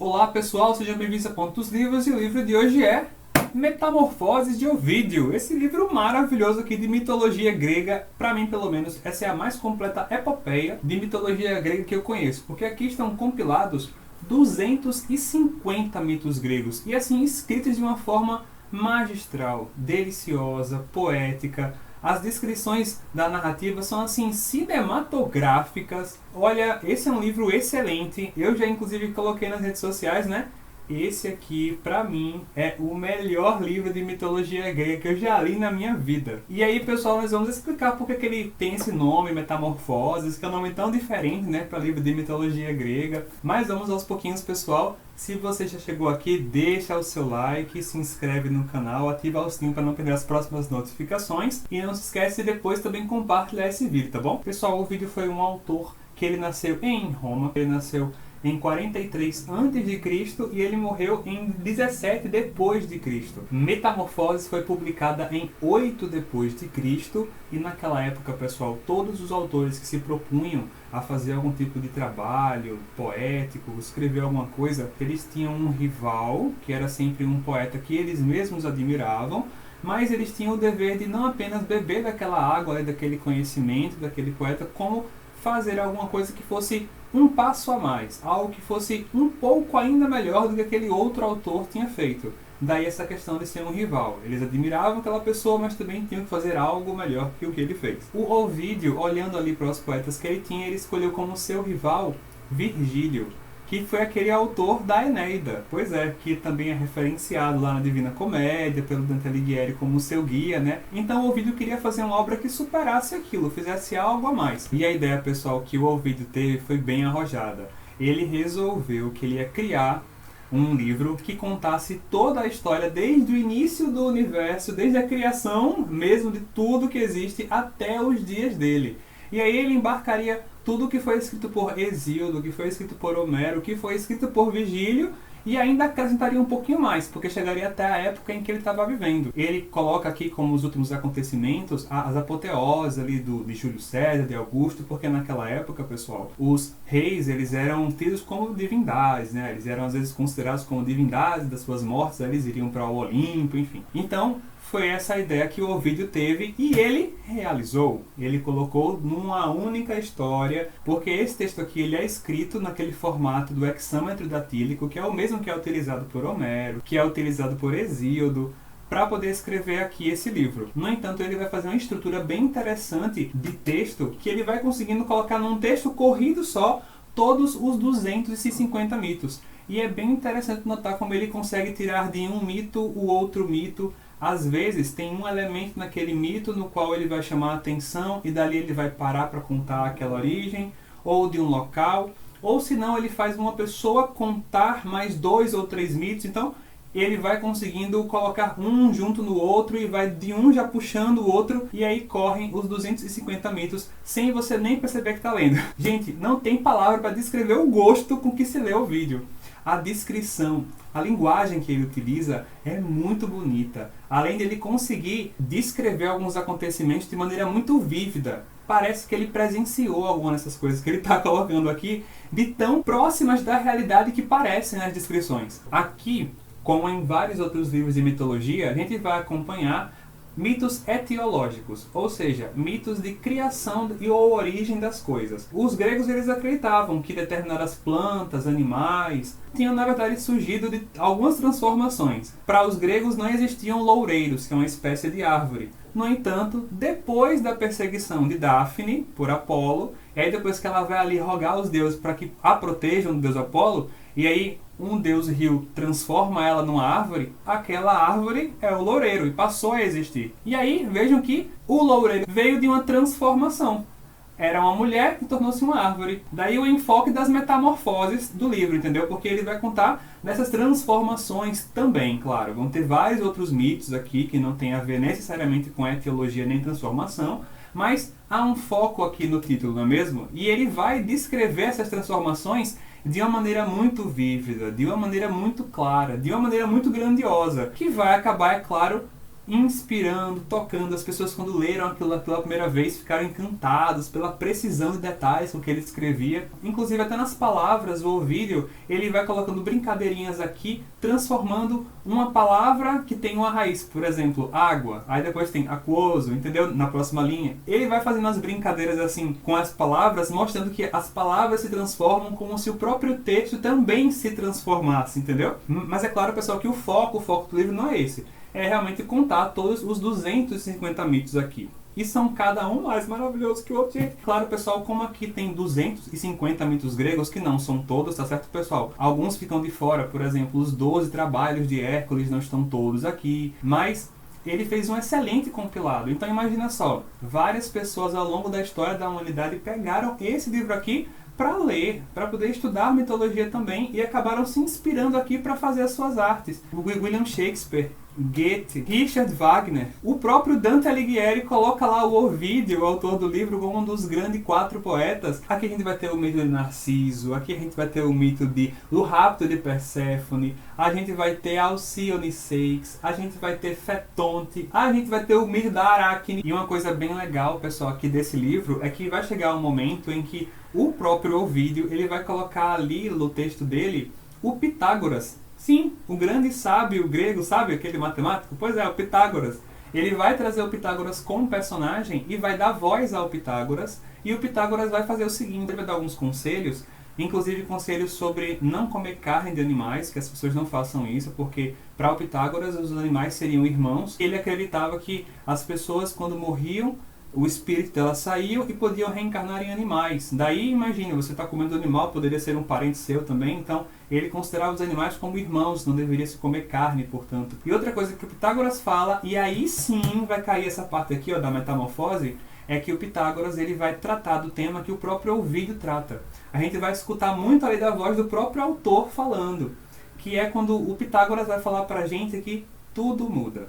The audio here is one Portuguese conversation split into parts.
Olá pessoal, sejam bem-vindos a Ponto dos Livros e o livro de hoje é Metamorfoses de Ovídio. Esse livro maravilhoso aqui de mitologia grega, para mim pelo menos, essa é a mais completa epopeia de mitologia grega que eu conheço, porque aqui estão compilados 250 mitos gregos e assim escritos de uma forma magistral, deliciosa, poética. As descrições da narrativa são assim cinematográficas. Olha, esse é um livro excelente. Eu já inclusive coloquei nas redes sociais, né? Esse aqui, pra mim, é o melhor livro de mitologia grega que eu já li na minha vida. E aí, pessoal, nós vamos explicar porque que ele tem esse nome, Metamorfoses, que é um nome tão diferente, né, para livro de mitologia grega. Mas vamos aos pouquinhos, pessoal. Se você já chegou aqui, deixa o seu like, se inscreve no canal, ativa o sininho para não perder as próximas notificações. E não se esquece de depois também compartilhar esse vídeo, tá bom? Pessoal, o vídeo foi um autor que ele nasceu em Roma, ele nasceu em 43 a.C. e ele morreu em 17 depois de Cristo. Metamorfoses foi publicada em 8 depois de Cristo e naquela época, pessoal, todos os autores que se propunham a fazer algum tipo de trabalho poético, escrever alguma coisa, eles tinham um rival, que era sempre um poeta que eles mesmos admiravam, mas eles tinham o dever de não apenas beber daquela água, daquele conhecimento, daquele poeta, como fazer alguma coisa que fosse um passo a mais, algo que fosse um pouco ainda melhor do que aquele outro autor tinha feito. Daí essa questão de ser um rival. Eles admiravam aquela pessoa, mas também tinham que fazer algo melhor que o que ele fez. O Ovídio, olhando ali para os poetas que ele tinha, ele escolheu como seu rival Virgílio, que foi aquele autor da Eneida. Pois é, que também é referenciado lá na Divina Comédia, pelo Dante Alighieri como seu guia, né? Então o Ovídio queria fazer uma obra que superasse aquilo, fizesse algo a mais. E a ideia, pessoal, que o Ovídio teve foi bem arrojada. Ele resolveu que ele ia criar um livro que contasse toda a história desde o início do universo, desde a criação mesmo de tudo que existe até os dias dele. E aí ele embarcaria tudo que foi escrito por Hesíodo, que foi escrito por Homero, que foi escrito por Virgílio, e ainda acrescentaria um pouquinho mais, porque chegaria até a época em que ele estava vivendo. Ele coloca aqui como os últimos acontecimentos as apoteoses ali de Júlio César, de Augusto, porque naquela época, pessoal, os reis eles eram tidos como divindades, né? Eles eram às vezes considerados como divindades das suas mortes, eles iriam para o Olimpo, enfim. Então, foi essa a ideia que o Ovídio teve e ele realizou. Ele colocou numa única história, porque esse texto aqui ele é escrito naquele formato do hexâmetro datílico, que é o mesmo que é utilizado por Homero, que é utilizado por Hesíodo, para poder escrever aqui esse livro. No entanto, ele vai fazer uma estrutura bem interessante de texto, que ele vai conseguindo colocar num texto corrido só todos os 250 mitos. E é bem interessante notar como ele consegue tirar de um mito o outro mito. Às vezes tem um elemento naquele mito no qual ele vai chamar a atenção e dali ele vai parar para contar aquela origem, ou de um local, ou se não ele faz uma pessoa contar mais 2 ou 3 mitos, então ele vai conseguindo colocar um junto no outro e vai de um já puxando o outro e aí correm os 250 mitos sem você nem perceber que está lendo. Gente, não tem palavra para descrever o gosto com que se lê o vídeo. A descrição, a linguagem que ele utiliza é muito bonita. Além de ele conseguir descrever alguns acontecimentos de maneira muito vívida. Parece que ele presenciou alguma dessas coisas que ele está colocando aqui, de tão próximas da realidade que parecem nas descrições. Aqui, como em vários outros livros de mitologia, a gente vai acompanhar mitos etiológicos, ou seja, mitos de criação e ou origem das coisas. Os gregos eles acreditavam que determinadas plantas, animais, tinham na verdade surgido de algumas transformações. Para os gregos não existiam loureiros, que é uma espécie de árvore. No entanto, depois da perseguição de Dáfne por Apolo, e aí depois que ela vai ali rogar aos deuses para que a protejam do deus Apolo, e aí um deus rio transforma ela numa árvore, aquela árvore é o loureiro e passou a existir. E aí vejam que o loureiro veio de uma transformação. Era uma mulher que tornou-se uma árvore. Daí o enfoque das metamorfoses do livro, entendeu? Porque ele vai contar dessas transformações também, claro. Vão ter vários outros mitos aqui que não tem a ver necessariamente com etiologia nem transformação, mas há um foco aqui no título, não é mesmo? E ele vai descrever essas transformações de uma maneira muito vívida, de uma maneira muito clara, de uma maneira muito grandiosa, que vai acabar, é claro, inspirando, tocando. As pessoas, quando leram aquilo pela primeira vez, ficaram encantadas pela precisão de detalhes com que ele escrevia. Inclusive, até nas palavras, o Ovídio, ele vai colocando brincadeirinhas aqui, transformando uma palavra que tem uma raiz. Por exemplo, água. Aí depois tem aquoso, entendeu? Na próxima linha. Ele vai fazendo as brincadeiras assim com as palavras, mostrando que as palavras se transformam como se o próprio texto também se transformasse, entendeu? Mas é claro, pessoal, que o foco do livro não é esse. É realmente contar todos os 250 mitos aqui. E são cada um mais maravilhoso que o outro. Gente, claro, pessoal, como aqui tem 250 mitos gregos, que não são todos, tá certo, pessoal? Alguns ficam de fora, por exemplo, os 12 trabalhos de Hércules não estão todos aqui. Mas ele fez um excelente compilado. Então imagina só, várias pessoas ao longo da história da humanidade pegaram esse livro aqui para ler, para poder estudar mitologia também, e acabaram se inspirando aqui para fazer as suas artes. O William Shakespeare, Goethe, Richard Wagner, o próprio Dante Alighieri coloca lá o Ovídio, o autor do livro, como um dos grandes 4 poetas. Aqui a gente vai ter o mito de Narciso, aqui a gente vai ter o mito do rapto de Perséfone, a gente vai ter Alcíone Ceyx, a gente vai ter Fetonte, a gente vai ter o mito da Aracne. E uma coisa bem legal, pessoal, aqui desse livro, é que vai chegar um momento em que o próprio Ovídio, ele vai colocar ali no texto dele o Pitágoras. Sim, o grande sábio grego, sabe aquele matemático? Pois é, o Pitágoras. Ele vai trazer o Pitágoras como personagem e vai dar voz ao Pitágoras. E o Pitágoras vai fazer o seguinte, ele vai dar alguns conselhos, inclusive conselhos sobre não comer carne de animais, que as pessoas não façam isso, porque para o Pitágoras os animais seriam irmãos. Ele acreditava que as pessoas, quando morriam, o espírito dela saiu e podiam reencarnar em animais. Daí, imagina, você está comendo animal, poderia ser um parente seu também, então ele considerava os animais como irmãos, não deveria se comer carne, portanto. E outra coisa que o Pitágoras fala, e aí sim vai cair essa parte aqui, ó, da metamorfose, é que o Pitágoras ele vai tratar do tema que o próprio Ovídio trata. A gente vai escutar muito ali da voz do próprio autor falando, que é quando o Pitágoras vai falar pra gente que tudo muda.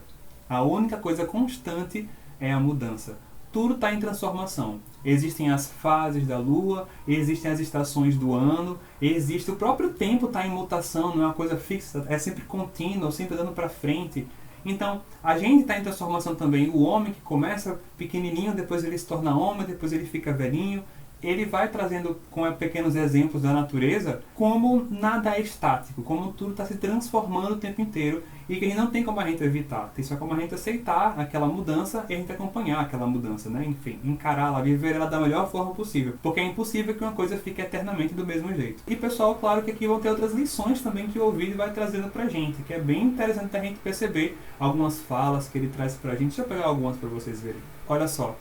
A única coisa constante é a mudança. Tudo está em transformação. Existem as fases da lua, existem as estações do ano, existe o próprio tempo está em mutação, não é uma coisa fixa, é sempre contínuo, sempre dando para frente. Então, a gente está em transformação também. O homem que começa pequenininho, depois ele se torna homem, depois ele fica velhinho. Ele vai trazendo com pequenos exemplos da natureza como nada é estático, como tudo está se transformando o tempo inteiro e que a gente não tem como a gente evitar, tem só como a gente aceitar aquela mudança e a gente acompanhar aquela mudança, né? Enfim, encará-la, viver ela da melhor forma possível, porque é impossível que uma coisa fique eternamente do mesmo jeito. E pessoal, claro que aqui vão ter outras lições também que o Ovídio vai trazendo pra gente, que é bem interessante a gente perceber algumas falas que ele traz pra gente. Deixa eu pegar algumas para vocês verem. Olha só.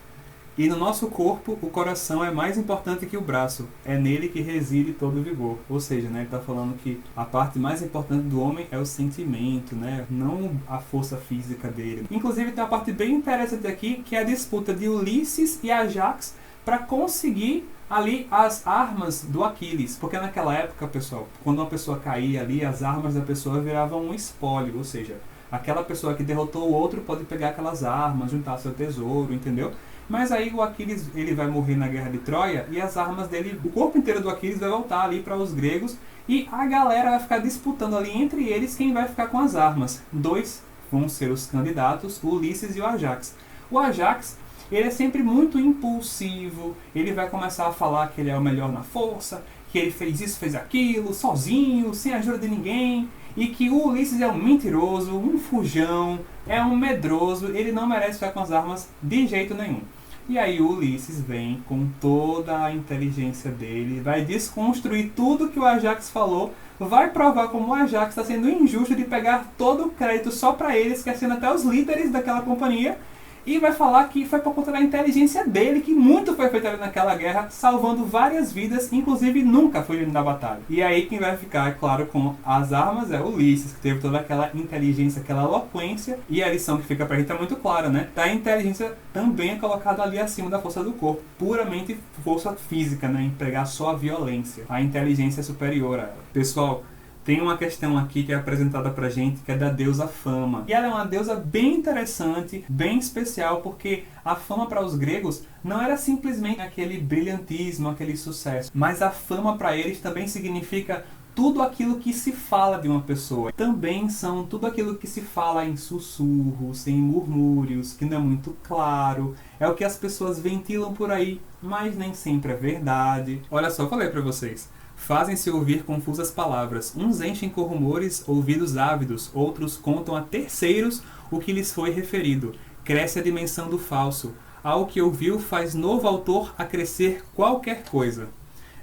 E no nosso corpo, o coração é mais importante que o braço. É nele que reside todo o vigor. Ou seja, né, ele está falando que a parte mais importante do homem é o sentimento, né, não a força física dele. Inclusive tem uma parte bem interessante aqui, que é a disputa de Ulisses e Ajax para conseguir ali as armas do Aquiles. Porque naquela época, pessoal, quando uma pessoa caía ali, as armas da pessoa viravam um espólio. Ou seja, aquela pessoa que derrotou o outro pode pegar aquelas armas, juntar seu tesouro, entendeu? Mas aí o Aquiles ele vai morrer na guerra de Troia e as armas dele, o corpo inteiro do Aquiles vai voltar ali para os gregos e a galera vai ficar disputando ali entre eles quem vai ficar com as armas. 2 vão ser os candidatos, o Ulisses e o Ajax. O Ajax, ele é sempre muito impulsivo, ele vai começar a falar que ele é o melhor na força, que ele fez isso, fez aquilo, sozinho, sem ajuda de ninguém, e que o Ulisses é um mentiroso, um fujão, é um medroso, ele não merece ficar com as armas de jeito nenhum. E aí o Ulisses vem com toda a inteligência dele, vai desconstruir tudo que o Ajax falou, vai provar como o Ajax está sendo injusto de pegar todo o crédito só para ele, esquecendo até os líderes daquela companhia, e vai falar que foi por conta da inteligência dele que muito foi feito ali naquela guerra, salvando várias vidas, inclusive nunca fugindo da batalha. E aí quem vai ficar, é claro, com as armas é o Ulisses, que teve toda aquela inteligência, aquela eloquência, e a lição que fica pra gente é muito clara, né? A inteligência também é colocada ali acima da força do corpo, puramente força física, né? Empregar só a violência. A inteligência é superior a ela. Pessoal, tem uma questão aqui que é apresentada pra gente, que é da deusa Fama. E ela é uma deusa bem interessante, bem especial, porque a fama para os gregos não era simplesmente aquele brilhantismo, aquele sucesso. Mas a fama para eles também significa tudo aquilo que se fala de uma pessoa. Também são tudo aquilo que se fala em sussurros, em murmúrios, que não é muito claro. É o que as pessoas ventilam por aí, mas nem sempre é verdade. Olha só, eu falei pra vocês. Fazem-se ouvir confusas palavras. Uns enchem com rumores ouvidos ávidos, outros contam a terceiros o que lhes foi referido. Cresce a dimensão do falso. Ao que ouviu faz novo autor acrescer qualquer coisa.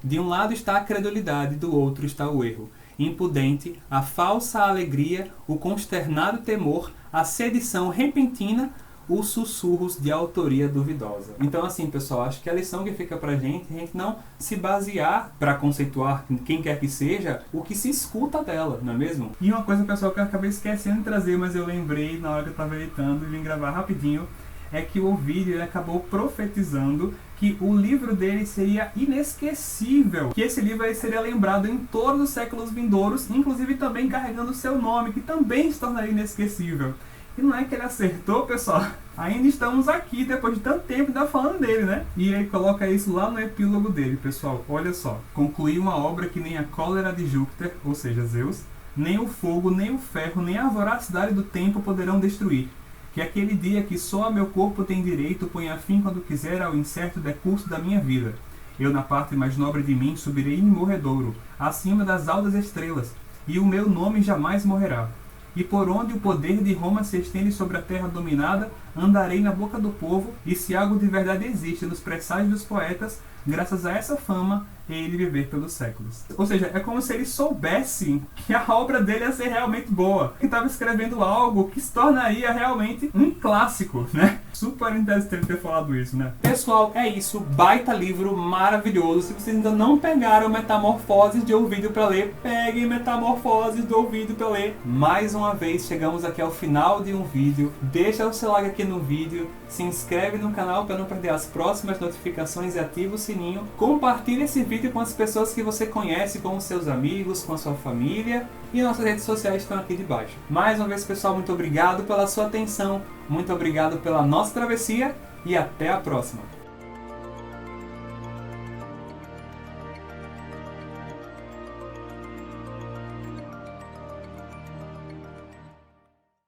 De um lado está a credulidade, do outro está o erro. Impudente, a falsa alegria, o consternado temor, a sedição repentina, os sussurros de autoria duvidosa. Então assim, pessoal, acho que a lição que fica pra gente é a gente não se basear para conceituar quem quer que seja o que se escuta dela, não é mesmo? E uma coisa, pessoal, que eu acabei esquecendo de trazer, mas eu lembrei na hora que eu estava editando e vim gravar rapidinho, é que o Ovídio acabou profetizando que o livro dele seria inesquecível, que esse livro aí seria lembrado em todos os séculos vindouros, inclusive também carregando o seu nome, que também se tornaria inesquecível. E não é que ele acertou, pessoal? Ainda estamos aqui, depois de tanto tempo, ainda falando dele, né? E ele coloca isso lá no epílogo dele, pessoal. Olha só. Concluiu uma obra que nem a cólera de Júpiter, ou seja, Zeus, nem o fogo, nem o ferro, nem a voracidade do tempo poderão destruir. Que aquele dia que só meu corpo tem direito ponha fim quando quiser ao incerto decurso da minha vida. Eu, na parte mais nobre de mim, subirei imorredouro, acima das altas estrelas, e o meu nome jamais morrerá. E por onde o poder de Roma se estende sobre a terra dominada, andarei na boca do povo, e se algo de verdade existe nos presságios dos poetas, graças a essa fama, ele viver pelos séculos. Ou seja, é como se ele soubesse que a obra dele ia ser realmente boa, que estava escrevendo algo que se tornaria realmente um clássico, né? Super interessante ele ter falado isso, né? Pessoal, é isso. Baita livro maravilhoso. Se vocês ainda não pegaram Metamorfoses de Ovídio para ler, peguem Metamorfoses de Ovídio para ler. Mais uma vez, chegamos aqui ao final de um vídeo. Deixa o seu like aqui no vídeo, se inscreve no canal para não perder as próximas notificações e ativa o sininho. Compartilhe esse vídeo com as pessoas que você conhece, com os seus amigos, com a sua família, e nossas redes sociais estão aqui debaixo. Mais uma vez, pessoal, muito obrigado pela sua atenção, muito obrigado pela nossa travessia e até a próxima!